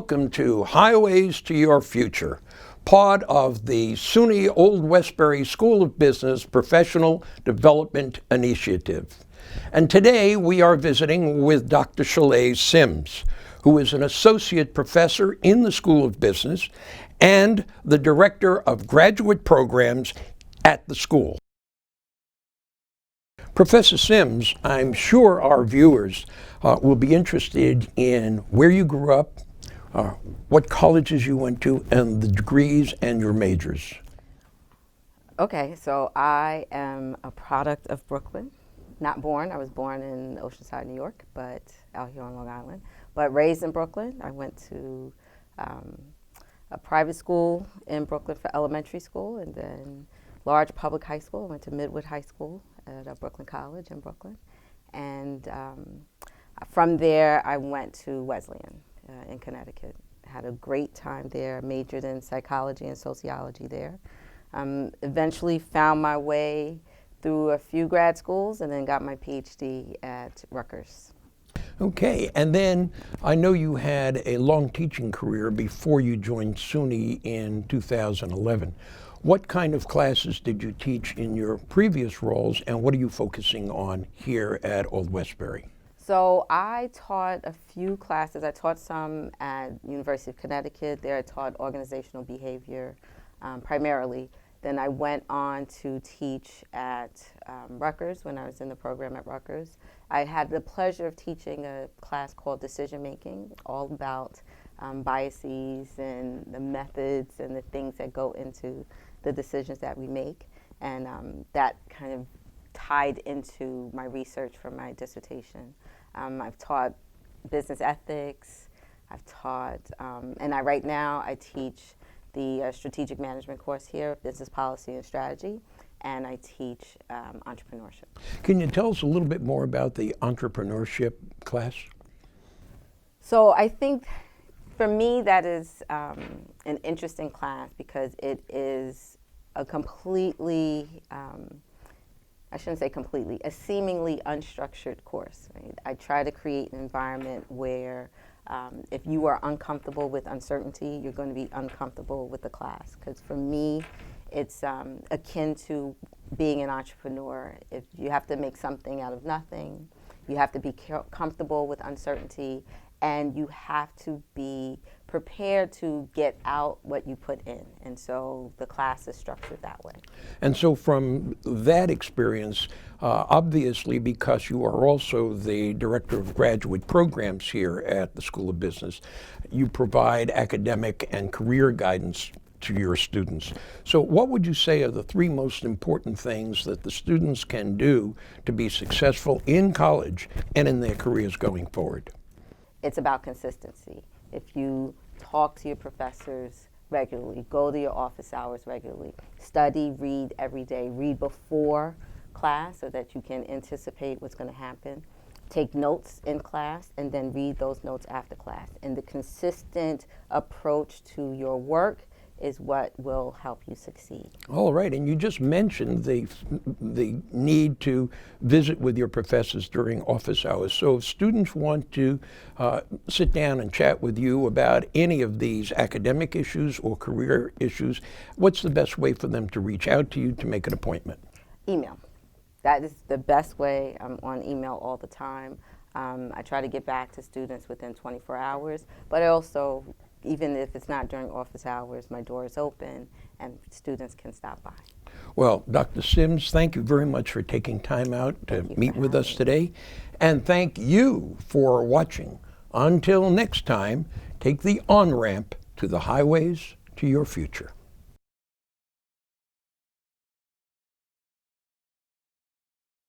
welcome to Highways to Your Future, part of the SUNY Old Westbury School of Business Professional Development Initiative. And today we are visiting with Dr. Shalei Sims, who is an associate professor in the School of Business and the director of graduate programs at the school. Professor Sims, I'm sure our viewers will be interested in where you grew up, what colleges you went to, and the degrees and your majors. Okay, so I am a product of Brooklyn. Not born, I was born in Oceanside, New York, but out here on Long Island. But raised in Brooklyn. I went to a private school in Brooklyn for elementary school, and then large public high school. I went to Midwood High School at Brooklyn College in Brooklyn. And from there, I went to Wesleyan in Connecticut. Had a great time there, majored in psychology and sociology there. Eventually found my way through a few grad schools and then got my PhD at Rutgers. Okay, and then I know you had a long teaching career before you joined SUNY in 2011. What kind of classes did you teach in your previous roles, and what are you focusing on here at Old Westbury? So I taught a few classes. I taught some at University of Connecticut. There I taught organizational behavior primarily. Then I went on to teach at Rutgers when I was in the program at Rutgers. I had the pleasure of teaching a class called Decision Making, all about biases and the methods and the things that go into the decisions that we make. And that kind of tied into my research for my dissertation. I've taught business ethics. I've taught, and right now I teach the strategic management course here, business policy and strategy, and I teach entrepreneurship. Can you tell us a little bit more about the entrepreneurship class? So I think for me that is an interesting class because it is a completely, I shouldn't say completely, a seemingly unstructured course. Right? I try to create an environment where if you are uncomfortable with uncertainty, you're going to be uncomfortable with the class. Because for me, it's akin to being an entrepreneur. If you have to make something out of nothing, you have to be comfortable with uncertainty, and you have to be prepared to get out what you put in. And so the class is structured that way. And so from that experience, obviously because you are also the director of graduate programs here at the School of Business, you provide academic and career guidance to your students. So what would you say are the three most important things that the students can do to be successful in college and in their careers going forward? It's about consistency. If you talk to your professors regularly, go to your office hours regularly, study, read every day, read before class so that you can anticipate what's going to happen, take notes in class, and then read those notes after class. And the consistent approach to your work is what will help you succeed. All right, and you just mentioned the need to visit with your professors during office hours. So if students want to sit down and chat with you about any of these academic issues or career issues, what's the best way for them to reach out to you to make an appointment? Email. That is the best way. I'm on email all the time. I try to get back to students within 24 hours, but I also, even if it's not during office hours, my door is open and students can stop by. Well, Dr. Sims, thank you very much for taking time out to meet with us today. And thank you for watching. Until next time, take the on-ramp to the highways to your future.